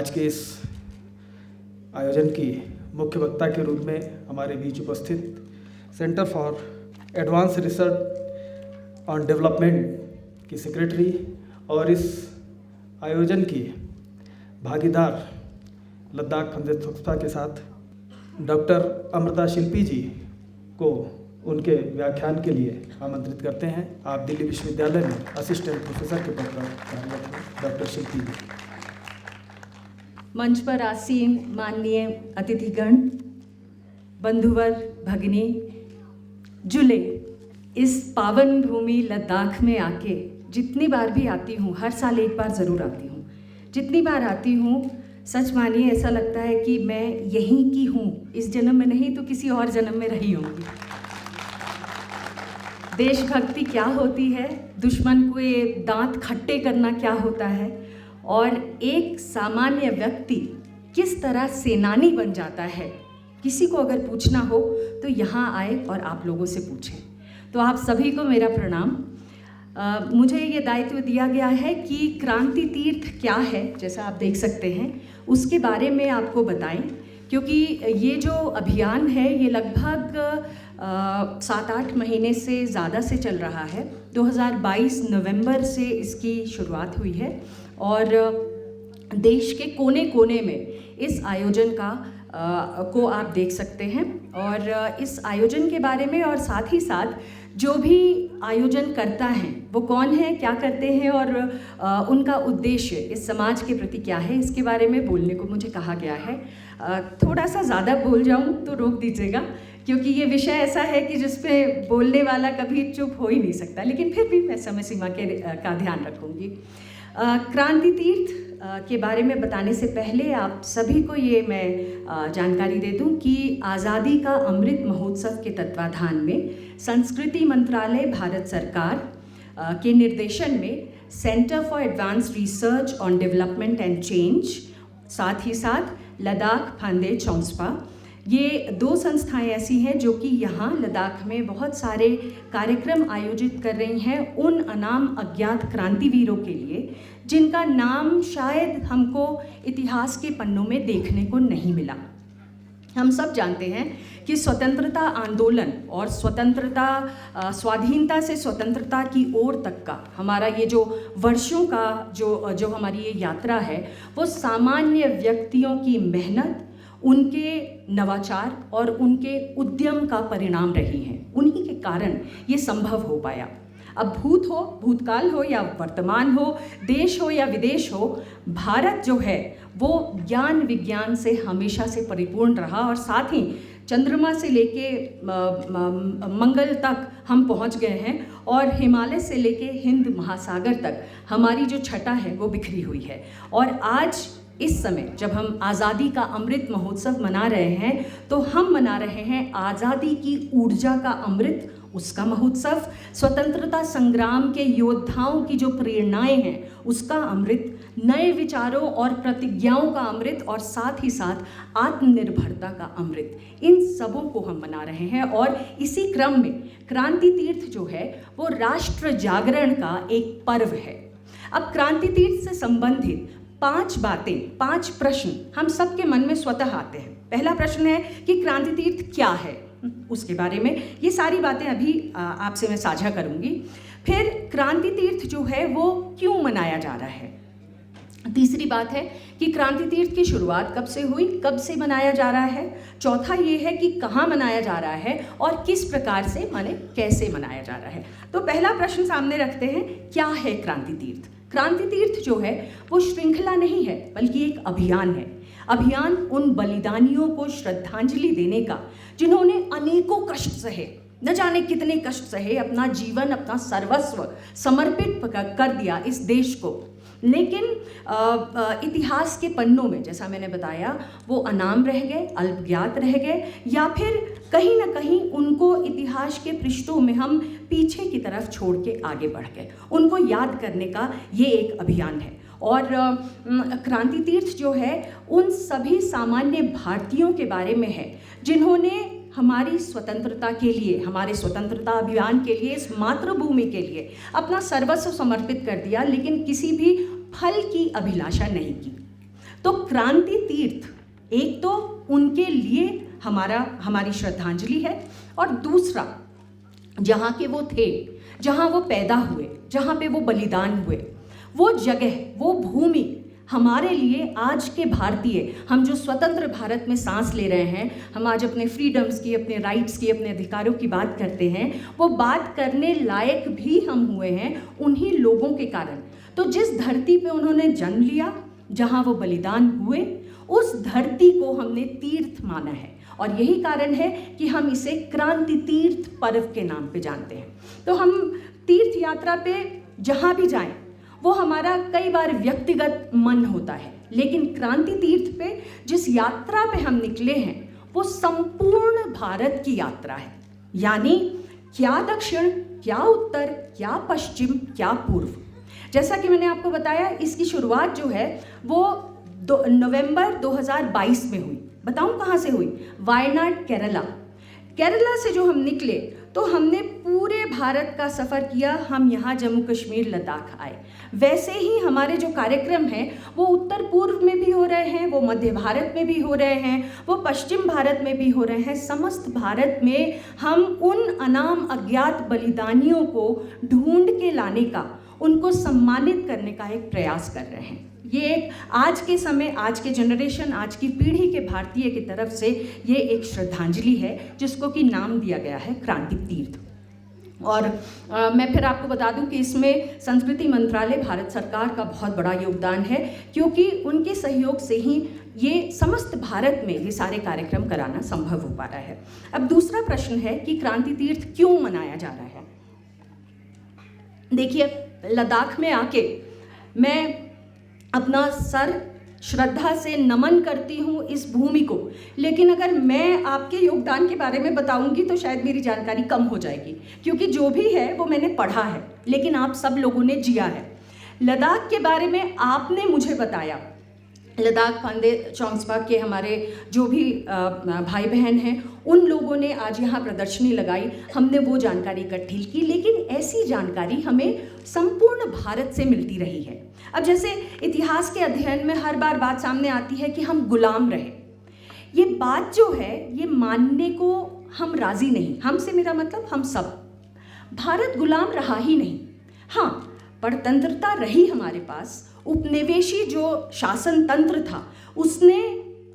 आज के इस आयोजन की मुख्य वक्ता के रूप में हमारे बीच उपस्थित centre for advance research on development की सेक्रेटरी और इस आयोजन की भागीदार लद्दाख फंडे संस्था के साथ डॉक्टर अमृता शिल्पी जी को उनके व्याख्यान के लिए आमंत्रित करते हैं। आप दिल्ली विश्वविद्यालय में असिस्टेंट प्रोफेसर के पद पर कार्यरत हैं डॉक्टर शिल्पी जी। मंच पर आसीन माननीय अतिथिगण, बंधुवर, भगिनी, जुले इस पावन भूमि लद्दाख में आके जितनी बार भी आती हूँ, हर साल एक बार ज़रूर आती हूँ। जितनी बार आती हूँ, सच मानिए ऐसा लगता है कि मैं यहीं की हूँ। इस जन्म में नहीं तो किसी और जन्म में रही होंगी। देशभक्ति क्या होती है, दुश्मन को ये दांत खट्टे करना क्या होता है, और एक सामान्य व्यक्ति किस तरह सेनानी बन जाता है, किसी को अगर पूछना हो तो यहाँ आए और आप लोगों से पूछें। तो आप सभी को मेरा प्रणाम। मुझे ये दायित्व दिया गया है कि क्रांति तीर्थ क्या है, जैसा आप देख सकते हैं, उसके बारे में आपको बताएं, क्योंकि ये जो अभियान है ये लगभग 7-8 महीने से ज़्यादा से चल रहा है। 2022 नवंबर से इसकी शुरुआत हुई है और देश के कोने कोने में इस आयोजन को आप देख सकते हैं। और इस आयोजन के बारे में और साथ ही साथ जो भी आयोजन करता है वो कौन है, क्या करते हैं और उनका उद्देश्य इस समाज के प्रति क्या है, इसके बारे में बोलने को मुझे कहा गया है। थोड़ा सा ज़्यादा बोल जाऊं तो रोक दीजिएगा, क्योंकि ये विषय ऐसा है कि जिस पे बोलने वाला कभी चुप हो ही नहीं सकता, लेकिन फिर भी मैं समय सीमा का ध्यान रखूँगी। क्रांति तीर्थ के बारे में बताने से पहले आप सभी को ये मैं जानकारी दे दूं कि आज़ादी का अमृत महोत्सव के तत्वाधान में संस्कृति मंत्रालय भारत सरकार के निर्देशन में centre for advance research on development and change, साथ ही साथ लद्दाख फंडे संस्था, ये 2 संस्थाएं ऐसी हैं जो कि यहाँ लद्दाख में बहुत सारे कार्यक्रम आयोजित कर रही हैं उन अनाम अज्ञात क्रांतिवीरों के लिए जिनका नाम शायद हमको इतिहास के पन्नों में देखने को नहीं मिला। हम सब जानते हैं कि स्वतंत्रता आंदोलन और स्वाधीनता से स्वतंत्रता की ओर तक का हमारा ये जो वर्षों का जो हमारी ये यात्रा है, वो सामान्य व्यक्तियों की मेहनत, उनके नवाचार और उनके उद्यम का परिणाम रही है। उन्हीं के कारण ये संभव हो पाया। अब भूतकाल हो या वर्तमान हो, देश हो या विदेश हो, भारत जो है वो ज्ञान विज्ञान से हमेशा से परिपूर्ण रहा और साथ ही चंद्रमा से लेके मंगल तक हम पहुंच गए हैं और हिमालय से लेके हिंद महासागर तक हमारी जो छटा है वो बिखरी हुई है। और आज इस समय जब हम आज़ादी का अमृत महोत्सव मना रहे हैं तो हम मना रहे हैं आज़ादी की ऊर्जा का अमृत, उसका महोत्सव, स्वतंत्रता संग्राम के योद्धाओं की जो प्रेरणाएं हैं उसका अमृत, नए विचारों और प्रतिज्ञाओं का अमृत और साथ ही साथ आत्मनिर्भरता का अमृत, इन सबों को हम मना रहे हैं। और इसी क्रम में क्रांति तीर्थ जो है वो राष्ट्र जागरण का एक पर्व है। अब क्रांति तीर्थ से संबंधित 5 बातें, 5 प्रश्न हम सबके मन में स्वतः आते हैं। पहला प्रश्न है कि क्रांति तीर्थ क्या है, उसके बारे में ये सारी बातें अभी आपसे मैं साझा करूंगी। फिर क्रांति तीर्थ जो है वो क्यों मनाया जा रहा है। तीसरी बात है कि क्रांति तीर्थ की शुरुआत कब से हुई, कब से मनाया जा रहा है। चौथा ये है कि कहाँ मनाया जा रहा है और किस प्रकार से, माने कैसे मनाया जा रहा है। तो पहला प्रश्न सामने रखते हैं, क्या है क्रांति तीर्थ। क्रांति तीर्थ जो है वो श्रृंखला नहीं है बल्कि एक अभियान है। अभियान उन बलिदानियों को श्रद्धांजलि देने का जिन्होंने अनेकों कष्ट सहे, न जाने कितने कष्ट सहे, अपना जीवन, अपना सर्वस्व समर्पित कर दिया इस देश को, लेकिन इतिहास के पन्नों में जैसा मैंने बताया वो अनाम रह गए, अल्पज्ञात रह गए, या फिर कहीं ना कहीं उनको इतिहास के पृष्ठों में हम पीछे की तरफ छोड़ के आगे बढ़ गए। उनको याद करने का ये एक अभियान है। और क्रांति तीर्थ जो है उन सभी सामान्य भारतीयों के बारे में है जिन्होंने हमारी स्वतंत्रता के लिए, हमारे स्वतंत्रता अभियान के लिए, इस मातृभूमि के लिए अपना सर्वस्व समर्पित कर दिया, लेकिन किसी भी फल की अभिलाषा नहीं की। तो क्रांति तीर्थ एक तो उनके लिए हमारी श्रद्धांजलि है, और दूसरा जहाँ के वो थे, जहाँ वो पैदा हुए, जहाँ पे वो बलिदान हुए, वो जगह, वो भूमि हमारे लिए आज के भारतीय, हम जो स्वतंत्र भारत में सांस ले रहे हैं, हम आज अपने फ्रीडम्स की, अपने राइट्स की, अपने अधिकारों की बात करते हैं, वो बात करने लायक भी हम हुए हैं उन्हीं लोगों के कारण। तो जिस धरती पे उन्होंने जन्म लिया, जहाँ वो बलिदान हुए, उस धरती को हमने तीर्थ माना है, और यही कारण है कि हम इसे क्रांति तीर्थ पर्व के नाम पे जानते हैं। तो हम तीर्थ यात्रा पे जहाँ भी जाएं, वो हमारा कई बार व्यक्तिगत मन होता है, लेकिन क्रांति तीर्थ पे जिस यात्रा पे हम निकले हैं, वो संपूर्ण भारत की यात्रा है। यानी क्या दक्षिण, क्या उत्तर, क्या पश्चिम, क्या पूर्व। जैसा कि मैंने आपको बताया, इसकी शुरुआत जो है वो नवंबर 2022 में हुई। बताऊं कहाँ से हुई? वायनाड, केरला से जो हम निकले तो हमने पूरे भारत का सफ़र किया। हम यहाँ जम्मू कश्मीर, लद्दाख आए। वैसे ही हमारे जो कार्यक्रम हैं वो उत्तर पूर्व में भी हो रहे हैं, वो मध्य भारत में भी हो रहे हैं, वो पश्चिम भारत में भी हो रहे हैं। समस्त भारत में हम उन अनाम अज्ञात बलिदानियों को ढूंढ के लाने का, उनको सम्मानित करने का एक प्रयास कर रहे हैं। ये एक आज के समय, आज के जनरेशन, आज की पीढ़ी के भारतीय की तरफ से ये एक श्रद्धांजलि है, जिसको कि नाम दिया गया है क्रांति तीर्थ। और मैं फिर आपको बता दूं कि इसमें संस्कृति मंत्रालय, भारत सरकार का बहुत बड़ा योगदान है, क्योंकि उनके सहयोग से ही ये समस्त भारत में ये सारे कार्यक्रम कराना संभव हो पा रहा है। अब दूसरा प्रश्न है कि क्रांति तीर्थ क्यों मनाया जा रहा है। देखिए, लद्दाख में आके मैं अपना सर श्रद्धा से नमन करती हूँ इस भूमि को, लेकिन अगर मैं आपके योगदान के बारे में बताऊंगी तो शायद मेरी जानकारी कम हो जाएगी, क्योंकि जो भी है वो मैंने पढ़ा है, लेकिन आप सब लोगों ने जिया है। लद्दाख के बारे में आपने मुझे बताया, लद्दाख फांदे चोंग्सपा के हमारे जो भी भाई बहन हैं, उन लोगों ने आज यहाँ प्रदर्शनी लगाई, हमने वो जानकारी इकट्ठी की, लेकिन ऐसी जानकारी हमें संपूर्ण भारत से मिलती रही है। अब जैसे इतिहास के अध्ययन में हर बार बात सामने आती है कि हम गुलाम रहे। ये बात जो है, ये मानने को हम राजी नहीं। हमसे मेरा मतलब हम सब। भारत गुलाम रहा ही नहीं। हाँ, परतंत्रता रही हमारे पास। उपनिवेशी जो शासन तंत्र था, उसने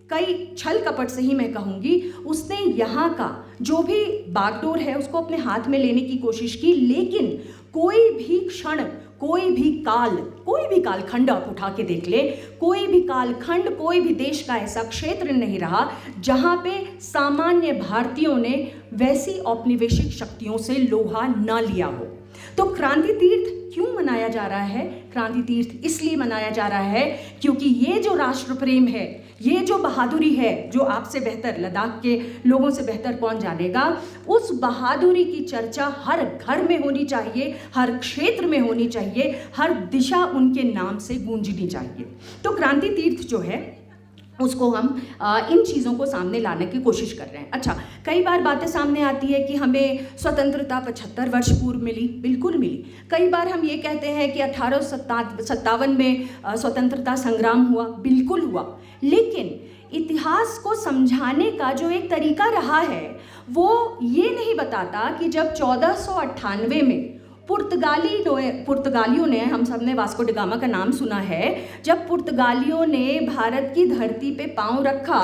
कई छल कपट से ही मैं कहूँगी, उसने यहाँ का जो भी बागडोर है उसको अपने हाथ में लेने की कोशिश की, लेकिन कोई भी क्षण, कोई भी कालखंड आप उठा के देख ले, कोई भी कालखंड, कोई भी देश का ऐसा क्षेत्र नहीं रहा जहाँ पे सामान्य भारतीयों ने वैसी औपनिवेशिक शक्तियों से लोहा न लिया हो। तो क्रांति तीर्थ क्यों मनाया जा रहा है? क्रांति तीर्थ इसलिए मनाया जा रहा है क्योंकि ये जो राष्ट्र प्रेम है, ये जो बहादुरी है, जो आपसे बेहतर, लद्दाख के लोगों से बेहतर कौन जानेगा, उस बहादुरी की चर्चा हर घर में होनी चाहिए, हर क्षेत्र में होनी चाहिए, हर दिशा उनके नाम से गूंजनी चाहिए। तो क्रांति तीर्थ जो है उसको हम इन चीज़ों को सामने लाने की कोशिश कर रहे हैं। अच्छा, कई बार बातें सामने आती है कि हमें स्वतंत्रता 75 वर्ष पूर्व मिली। बिल्कुल मिली। कई बार हम ये कहते हैं कि 1857 में स्वतंत्रता संग्राम हुआ। बिल्कुल हुआ। लेकिन इतिहास को समझाने का जो एक तरीका रहा है, वो ये नहीं बताता कि जब 1498 में पुर्तगालियों ने, हम सब ने वास्को डी गामा का नाम सुना है, जब पुर्तगालियों ने भारत की धरती पे पांव रखा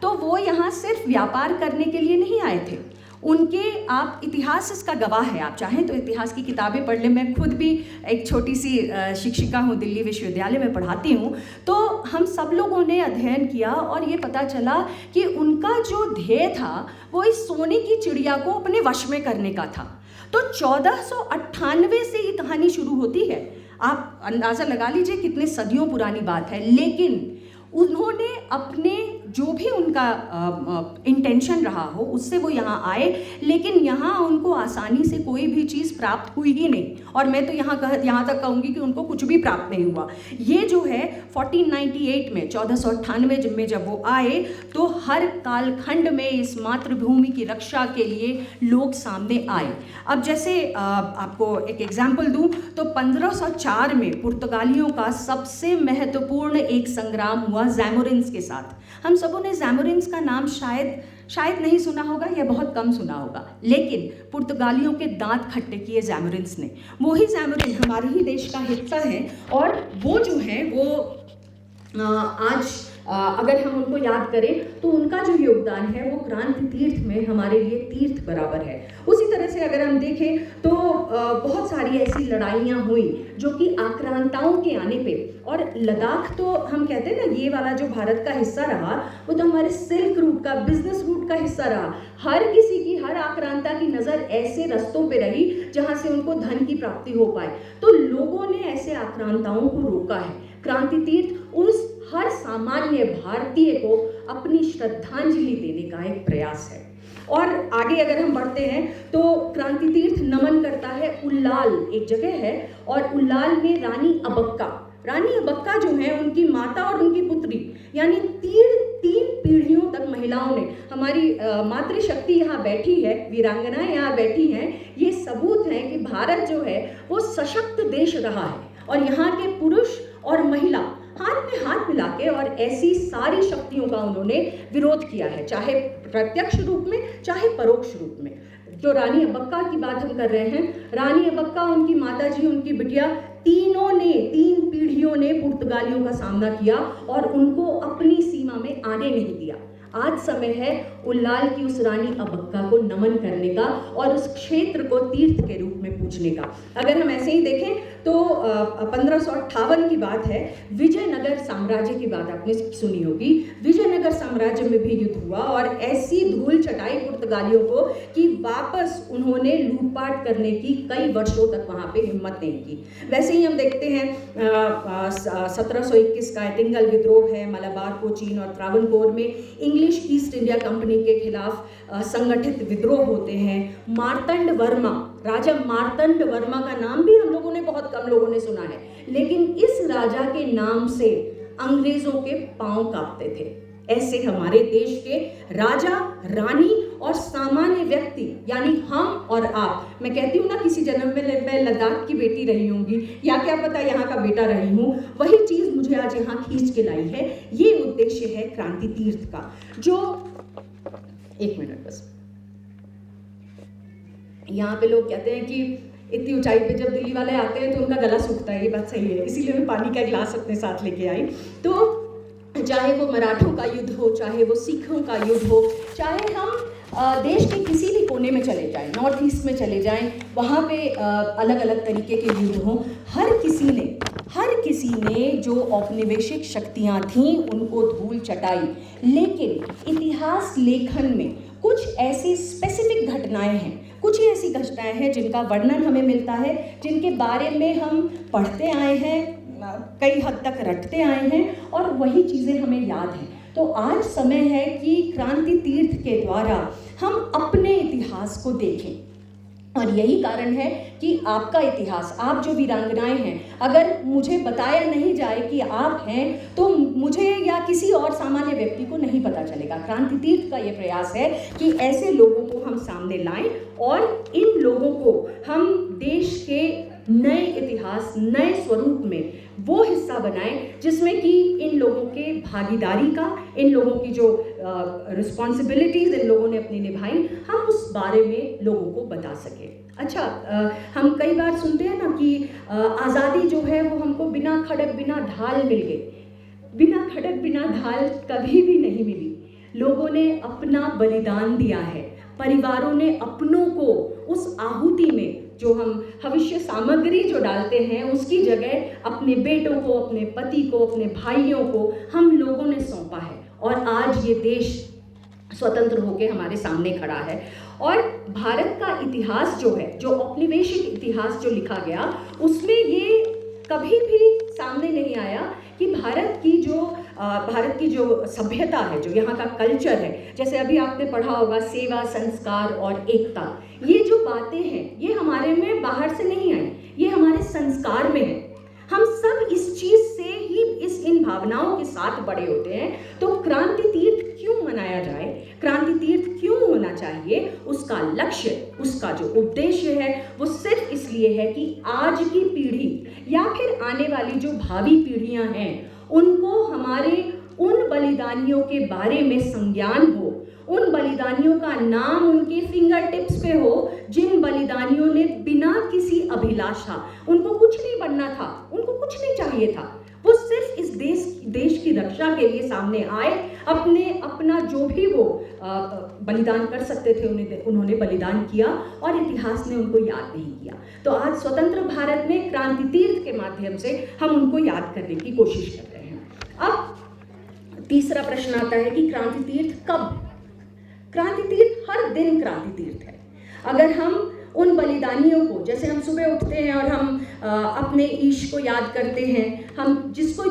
तो वो यहाँ सिर्फ व्यापार करने के लिए नहीं आए थे। उनके, आप इतिहास इसका गवाह है, आप चाहें तो इतिहास की किताबें पढ़ लें। मैं खुद भी एक छोटी सी शिक्षिका हूँ, दिल्ली विश्वविद्यालय में पढ़ाती हूँ। तो हम सब लोगों ने अध्ययन किया और ये पता चला कि उनका जो ध्येय था वो इस सोने की चिड़िया को अपने वश में करने का था। तो 1498 से ये कहानी शुरू होती है। आप अंदाज़ा लगा लीजिए कितने सदियों पुरानी बात है। लेकिन उन्होंने अपने जो भी उनका इंटेंशन रहा हो उससे वो यहाँ आए, लेकिन यहाँ उनको आसानी से कोई भी चीज़ प्राप्त हुई ही नहीं। और मैं तो यहाँ तक कहूँगी कि उनको कुछ भी प्राप्त नहीं हुआ। ये जो है 1498 में 1498 में जब वो आए तो हर कालखंड में इस मातृभूमि की रक्षा के लिए लोग सामने आए। अब जैसे आपको एक एग्जाम्पल दूँ तो 1504 में पुर्तगालियों का सबसे महत्वपूर्ण एक संग्राम हुआ ज़ैमोरिन्स के साथ। हम सबों ने ज़ैमोरिन्स का नाम शायद नहीं सुना होगा या बहुत कम सुना होगा, लेकिन पुर्तगालियों के दांत खट्टे किए ज़ैमोरिन्स ने। वही ज़ैमोरिन हमारे ही देश का हिस्सा है, और वो जो है वो आज अगर हम उनको याद करें तो उनका जो योगदान है वो क्रांति तीर्थ में हमारे लिए तीर्थ बराबर है। उसी तरह से अगर हम देखें तो बहुत सारी ऐसी लड़ाइयाँ हुई जो कि आक्रांताओं के आने पे, और लद्दाख तो हम कहते हैं ना ये वाला जो भारत का हिस्सा रहा वो तो हमारे सिल्क रूट का, बिजनेस रूट का हिस्सा रहा। हर किसी की, हर आक्रांता की नज़र ऐसे रस्तों पे रही जहाँ से उनको धन की प्राप्ति हो पाए, तो लोगों ने ऐसे आक्रांताओं को रोका है। क्रांति तीर्थ उस हर सामान्य भारतीय को अपनी श्रद्धांजलि देने का एक प्रयास है। और आगे अगर हम बढ़ते हैं तो क्रांति तीर्थ नमन करता है उल्लाल, एक जगह है, और उल्लाल में रानी अबक्का जो है उनकी माता और उनकी पुत्री, यानी तीन पीढ़ियों तक महिलाओं ने, हमारी मातृशक्ति यहाँ बैठी है, वीरांगनाएं यहाँ बैठी हैं। ये सबूत है कि भारत जो है वो सशक्त देश रहा है, और यहाँ के पुरुष और महिला हाथ में हाथ मिला के और ऐसी सारी शक्तियों का उन्होंने विरोध किया है, चाहे प्रत्यक्ष रूप में चाहे परोक्ष रूप में। जो रानी अबक्का की बात हम कर रहे हैं, रानी अबक्का, उनकी माताजी, उनकी बिटिया, तीन पीढ़ियों ने पुर्तगालियों का सामना किया और उनको अपनी सीमा में आने नहीं दिया। आज समय है उल्लाल की उस रानी अबक्का को नमन करने का और उस क्षेत्र को तीर्थ के रूप में पूजने का। अगर हम ऐसे ही देखें तो 1558 की बात है, विजयनगर साम्राज्य की बात आपने सुनी होगी। विजयनगर साम्राज्य में भी युद्ध हुआ और ऐसी धूल चटाई पुर्तगालियों को कि वापस उन्होंने लूटपाट करने की कई वर्षों तक वहाँ पे हिम्मत नहीं की। वैसे ही हम देखते हैं 1721 का एटिंगल विद्रोह है, मलाबार, कोचीन और त्रावणकोर में इंग्लिश ईस्ट इंडिया कंपनी के खिलाफ संगठित विद्रोह होते हैं। मार्तंड वर्मा, राजा मार्तंड वर्मा का नाम भी हम लोगों ने, बहुत कम लोगों ने सुना है, लेकिन इस राजा के नाम से अंग्रेजों के पांव कांपते थे। ऐसे हमारे देश के राजा, रानी और सामान्य व्यक्ति, यानी हम और आप, मैं कहती हूँ ना किसी जन्म में मैं लद्दाख की बेटी रही होंगी या क्या पता यहाँ का बेटा रही हूँ, वही चीज़ मुझे आज यहाँ खींच के लाई है। ये उद्देश्य है क्रांति तीर्थ का। जो एक मिनट बस, यहाँ पे लोग कहते हैं कि इतनी ऊंचाई पे जब दिल्ली वाले आते हैं तो उनका गला सूखता है, ये बात सही है, इसीलिए मैं पानी का गिलास अपने साथ लेके आई। तो चाहे वो मराठों का युद्ध हो, चाहे वो सिखों का युद्ध हो, चाहे हम देश के किसी भी कोने में चले जाएं, नॉर्थ ईस्ट में चले जाएं, वहाँ पे अलग अलग तरीके के युद्ध हों, हर किसी ने जो औपनिवेशिक शक्तियाँ थीं उनको धूल चटाई। लेकिन इतिहास लेखन में कुछ ऐसी स्पेसिफिक घटनाएं हैं, कुछ ही ऐसी घटनाएं हैं जिनका वर्णन हमें मिलता है, जिनके बारे में हम पढ़ते आए हैं, कई हद तक रटते आए हैं और वही चीज़ें हमें याद हैं। तो आज समय है कि क्रांति तीर्थ के द्वारा हम अपने इतिहास को देखें, और यही कारण है कि आपका इतिहास, आप जो वीरांगनाएं हैं, अगर मुझे बताया नहीं जाए कि आप हैं तो मुझे या किसी और सामान्य व्यक्ति को नहीं पता चलेगा। क्रांति तीर्थ का ये प्रयास है कि ऐसे लोगों को हम सामने लाएं और इन लोगों को हम देश के नए इतिहास, नए स्वरूप में वो हिस्सा बनाएं जिसमें कि इन लोगों के भागीदारी का, इन लोगों की जो रिस्पॉन्सिबिलिटीज़ इन लोगों ने अपनी निभाई, हम उस बारे में लोगों को बता सकें। अच्छा, हम कई बार सुनते हैं ना कि आज़ादी जो है वो हमको बिना खड़क बिना ढाल मिल गई। बिना खड़क बिना ढाल कभी भी नहीं मिली। लोगों ने अपना बलिदान दिया है, परिवारों ने अपनों को उस आहुति में, जो हम भविष्य सामग्री जो डालते हैं, उसकी जगह अपने बेटों को, अपने पति को, अपने भाइयों को हम लोगों ने सौंपा है और आज ये देश स्वतंत्र होकर हमारे सामने खड़ा है। और भारत का इतिहास जो है, जो औपनिवेशिक इतिहास जो लिखा गया, उसमें ये कभी भी सामने नहीं आया कि भारत की जो सभ्यता है, जो यहाँ का कल्चर है, जैसे अभी आपने पढ़ा होगा सेवा, संस्कार और एकता, ये जो बातें हैं ये हमारे में बाहर से नहीं आई, ये हमारे संस्कार में है। हम सब इस चीज से ही इन भावनाओं के साथ बड़े होते हैं। तो क्रांति तीर्थ क्यों मनाया जाए, क्रांति तीर्थ क्यों होना चाहिए, उसका लक्ष्य, उसका जो उद्देश्य है वो सिर्फ इसलिए है कि आज की पीढ़ी या फिर आने वाली जो भावी पीढ़ियां हैं उनको हमारे उन बलिदानियों के बारे में संज्ञान हो, उन बलिदानियों का नाम उनके फिंगर टिप्स पे हो, जिन बलिदानियों ने बिना किसी अभिलाषा, उनको कुछ नहीं बनना था, उनको कुछ नहीं चाहिए था, वो सिर्फ इस देश की रक्षा के लिए सामने आए, अपना जो भी वो बलिदान कर सकते थे उन्होंने बलिदान किया और इतिहास ने उनको याद नहीं किया। तो आज स्वतंत्र भारत में क्रांति तीर्थ के माध्यम से हम उनको याद करने की कोशिश कर रहे हैं। अब तीसरा प्रश्न आता है कि क्रांति तीर्थ कब? क्रांति तीर्थ हर दिन क्रांति तीर्थ है। अगर हम उन बलिदानियों को, जैसे हम सुबह उठते हैं और हम अपने ईश को याद करते हैं, हम जिसको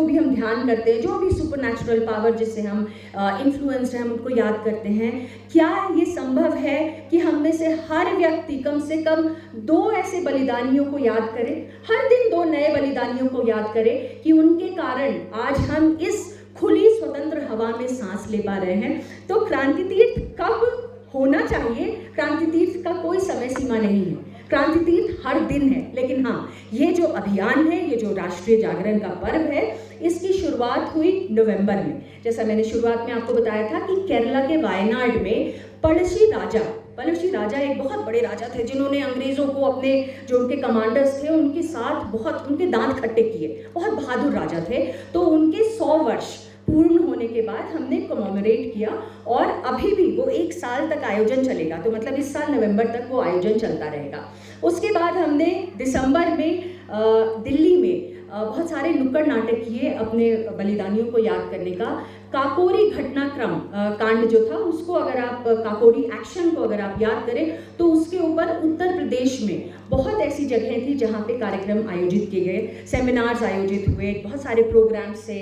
भी हम ध्यान करते हैं, जो भी सुपरनैचुरल पावर जिससे हम इन्फ्लुएंस्ड हैं, हम उनको याद करते हैं। क्या ये संभव है कि हम में से हर व्यक्ति कम से कम 2 ऐसे बलिदानियों को याद करे, हर दिन 2 नए बलिदानियों को याद करे कि उनके कारण आज हम इस खुली स्वतंत्र हवा में सांस ले पा रहे हैं? तो क्रांति तीर्थ कब होना चाहिए? क्रांति तीर्थ का कोई समय सीमा नहीं है, क्रांति तीर्थ हर दिन है। लेकिन हाँ, ये जो अभियान है, ये जो राष्ट्रीय जागरण का पर्व है, इसकी शुरुआत हुई नवंबर में। जैसा मैंने शुरुआत में आपको बताया था कि केरला के वायनाड में पड़सी राजा एक बहुत बड़े राजा थे, जिन्होंने अंग्रेजों को अपने जो उनके कमांडर्स थे उनके साथ बहुत उनके दांत खट्टे किए, बहुत बहादुर राजा थे। तो उनके 100 वर्ष पूर्ण होने के बाद हमने कमेमोरेट किया और अभी भी वो 1 साल तक आयोजन चलेगा। तो मतलब इस साल नवंबर तक वो आयोजन चलता रहेगा। उसके बाद हमने दिसंबर में दिल्ली में बहुत सारे नुक्कड़ नाटक किए अपने बलिदानियों को याद करने का। काकोरी घटनाक्रम कांड जो था, उसको अगर आप काकोरी एक्शन को अगर आप याद करें तो उसके ऊपर उत्तर प्रदेश में बहुत ऐसी जगहें थी जहाँ पे कार्यक्रम आयोजित किए गए, सेमिनार्स आयोजित हुए, बहुत सारे प्रोग्राम्स से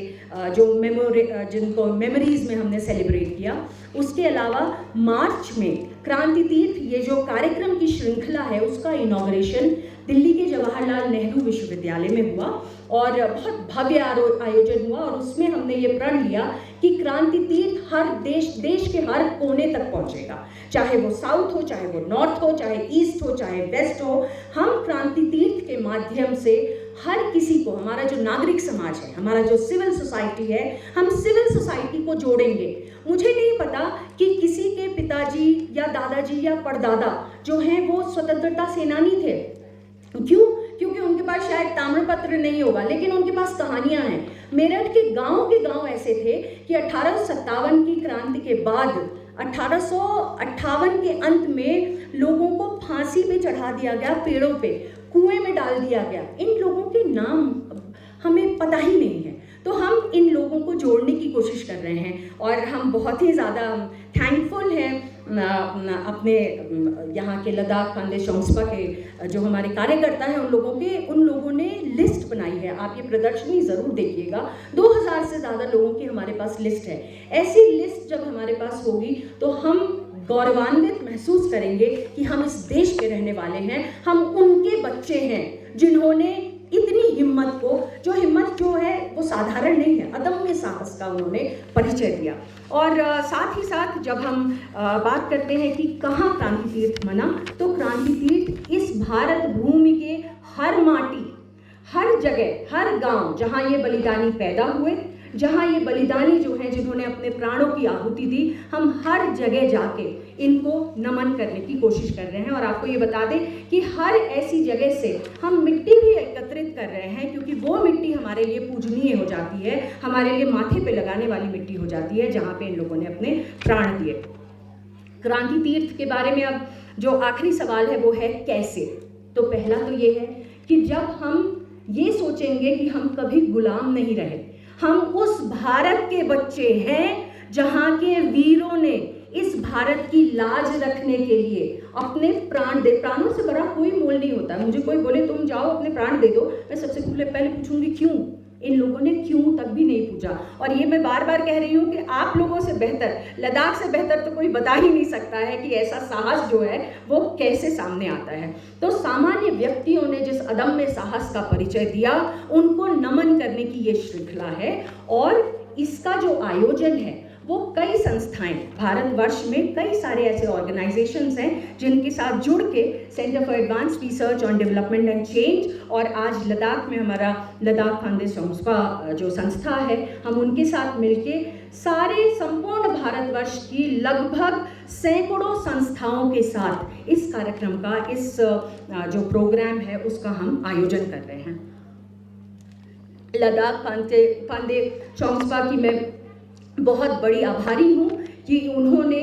जिनको मेमोरीज में हमने सेलिब्रेट किया। उसके अलावा मार्च में क्रांति तीर्थ ये जो कार्यक्रम की श्रृंखला है उसका इनॉग्रेशन दिल्ली के जवाहरलाल नेहरू विश्वविद्यालय में हुआ और बहुत भव्य आयोजन हुआ और उसमें हमने ये प्रण लिया कि क्रांति तीर्थ हर देश के हर कोने तक पहुंचेगा, चाहे वो साउथ हो, चाहे वो नॉर्थ हो, चाहे ईस्ट हो, चाहे वेस्ट हो। हम क्रांति तीर्थ के माध्यम से हर किसी को, हमारा जो नागरिक समाज है, हमारा जो सिविल सोसाइटी है, हम सिविल सोसाइटी को जोड़ेंगे। मुझे नहीं पता कि किसी के पिताजी या दादाजी या परदादा जो हैं वो स्वतंत्रता सेनानी थे, क्यों? क्योंकि उनके पास शायद ताम्रपत्र नहीं होगा, लेकिन उनके पास कहानियां हैं। मेरठ के गांव ऐसे थे कि 1857 की क्रांति के बाद 1858 के अंत में लोगों को फांसी पे चढ़ा दिया गया, पेड़ों पे, कुएं में डाल दिया गया। इन लोगों के नाम हमें पता ही नहीं है। तो हम इन लोगों को जोड़ने की कोशिश कर रहे हैं और हम बहुत ही ज़्यादा थैंकफुल हैं अपने यहाँ के लद्दाख खानदे शोंगस्पा के जो हमारे कार्यकर्ता हैं उन लोगों ने लिस्ट बनाई है। आप ये प्रदर्शनी ज़रूर देखिएगा। 2000 से ज़्यादा लोगों की हमारे पास लिस्ट है। ऐसी लिस्ट जब हमारे पास होगी तो हम गौरवान्वित महसूस करेंगे कि हम इस देश के रहने वाले हैं, हम उनके बच्चे हैं जिन्होंने इतनी हिम्मत को, जो हिम्मत जो है वो साधारण नहीं है, अदम्य साहस का उन्होंने परिचय दिया। और साथ ही साथ जब हम बात करते हैं कि कहाँ क्रांति तीर्थ मना, तो क्रांति तीर्थ इस भारत भूमि के हर माटी, हर जगह, हर गांव जहाँ ये बलिदानी पैदा हुए, जहाँ ये बलिदानी जो हैं जिन्होंने अपने प्राणों की आहुति दी, हम हर जगह जाके इनको नमन करने की कोशिश कर रहे हैं। और आपको ये बता दें कि हर ऐसी जगह से हम मिट्टी भी एकत्रित कर रहे हैं, क्योंकि वो मिट्टी हमारे लिए पूजनीय हो जाती है, हमारे लिए माथे पे लगाने वाली मिट्टी हो जाती है, जहाँ पे इन लोगों ने अपने प्राण दिए। क्रांति तीर्थ के बारे में अब जो आखिरी सवाल है वो है कैसे। तो पहला तो ये है कि जब हम ये सोचेंगे कि हम कभी गुलाम नहीं रहे, हम उस भारत के बच्चे हैं जहाँ के वीरों ने इस भारत की लाज रखने के लिए अपने प्राण दे। प्राणों से बड़ा कोई मोल नहीं होता। मुझे कोई बोले तुम जाओ अपने प्राण दे दो, मैं सबसे पहले पूछूंगी क्यों। इन लोगों ने क्यों तक भी नहीं पूछा। और ये मैं बार बार कह रही हूँ कि आप लोगों से बेहतर, लद्दाख से बेहतर तो कोई बता ही नहीं सकता है कि ऐसा साहस जो है वो कैसे सामने आता है। तो सामान्य व्यक्तियों ने जिस अदम्य साहस का परिचय दिया, उनको नमन करने की ये श्रृंखला है। और इसका जो आयोजन है वो कई संस्थाएं, भारतवर्ष में कई सारे ऐसे ऑर्गेनाइजेशंस हैं जिनके साथ जुड़ के centre for advance research on development and change, और आज लद्दाख में हमारा लद्दाख खानदे चोंग्सपा जो संस्था है, हम उनके साथ मिलके सारे संपूर्ण भारतवर्ष की लगभग सैकड़ों संस्थाओं के साथ इस कार्यक्रम का, इस जो प्रोग्राम है उसका हम आयोजन कर रहे हैं। लद्दाख खानदे चोंग्सपा की मैं बहुत बड़ी आभारी हूँ कि उन्होंने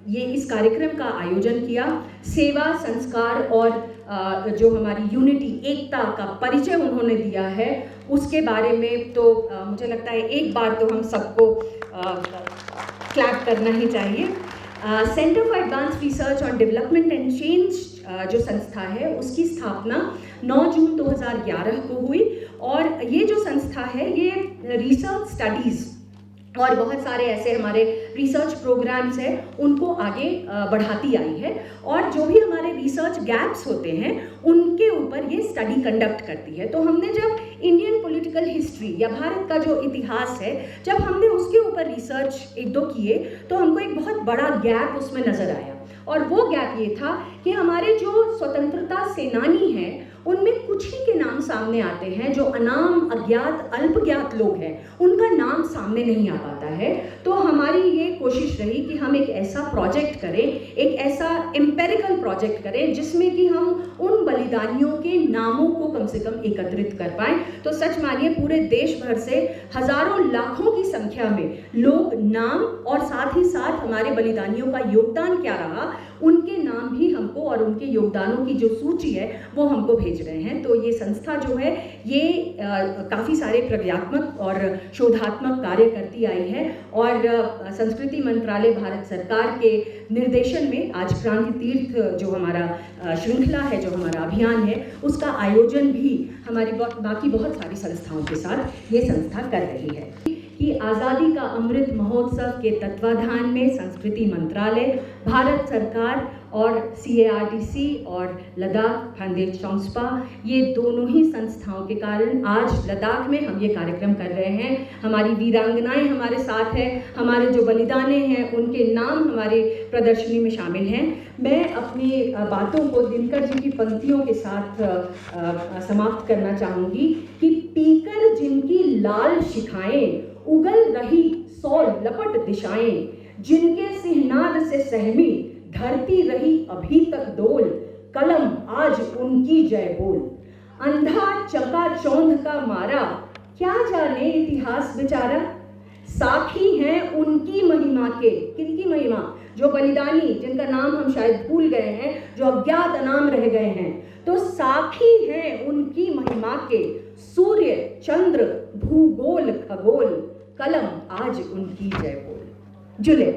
ये इस कार्यक्रम का आयोजन किया। सेवा, संस्कार और जो हमारी यूनिटी, एकता का परिचय उन्होंने दिया है, उसके बारे में तो मुझे लगता है एक बार तो हम सबको क्लैप करना ही चाहिए। Centre for advance research on development and change जो संस्था है, उसकी स्थापना 9 जून 2011 को हुई। और ये जो संस्था है ये रिसर्च स्टडीज़ और बहुत सारे ऐसे हमारे रिसर्च प्रोग्राम्स हैं उनको आगे बढ़ाती आई है। और जो भी हमारे रिसर्च गैप्स होते हैं उनके ऊपर ये स्टडी कंडक्ट करती है। तो हमने जब इंडियन पॉलिटिकल हिस्ट्री या भारत का जो इतिहास है, जब हमने उसके ऊपर रिसर्च एक दो किए तो हमको एक बहुत बड़ा गैप उसमें नज़र आया। और वो गैप ये था कि हमारे जो स्वतंत्रता सेनानी हैं उनमें कुछ ही के नाम सामने आते हैं, जो अनाम, अज्ञात, अल्पज्ञात लोग हैं उनका नाम सामने नहीं आ पाता है। तो हमारी ये कोशिश रही कि हम एक ऐसा प्रोजेक्ट करें, एक ऐसा एम्पेरिकल प्रोजेक्ट करें जिसमें कि हम उन बलिदानियों के नामों को कम से कम एकत्रित कर पाएँ। तो सच मानिए पूरे देश भर से हज़ारों लाखों की संख्या में लोग नाम और साथ ही साथ हमारे बलिदानियों का योगदान क्या रहा उनके नाम भी हमको और उनके योगदानों की जो सूची है वो हमको भेज रहे हैं। तो ये संस्था जो है ये काफ़ी सारे प्रज्ञात्मक और शोधात्मक कार्य करती आई है। और संस्कृति मंत्रालय भारत सरकार के निर्देशन में आज क्रांति तीर्थ जो हमारा श्रृंखला है, जो हमारा अभियान है, उसका आयोजन भी हमारी बाकी बहुत सारी संस्थाओं के साथ ये संस्था कर रही है। कि आज़ादी का अमृत महोत्सव के तत्वाधान में संस्कृति मंत्रालय, भारत सरकार और CARTC और लद्दाख खानदे चोंग्सपा, ये दोनों ही संस्थाओं के कारण आज लद्दाख में हम ये कार्यक्रम कर रहे हैं। हमारी वीरांगनाएं हमारे साथ हैं, हमारे जो बलिदाने हैं उनके नाम हमारे प्रदर्शनी में शामिल हैं। मैं अपनी बातों को दिनकर जी की पंक्तियों के साथ समाप्त करना चाहूँगी कि पीकर जिनकी लाल शिखाएं, उगल रही 100 लपट दिशाएं, जिनके सिहनाद से सहमी धरती रही अभी तक डोल, कलम आज उनकी जय बोल। अंधा चकाचौंध का मारा, क्या जाने इतिहास बेचारा, साखी हैं उनकी महिमा के। किनकी महिमा? जो बलिदानी, जिनका नाम हम शायद भूल गए हैं, जो अज्ञात अनाम रह गए हैं। तो साखी हैं उनकी महिमा के, सूर्य, चंद्र, भूगोल, खगोल, कलम आज उनकी जय बोल। जुले।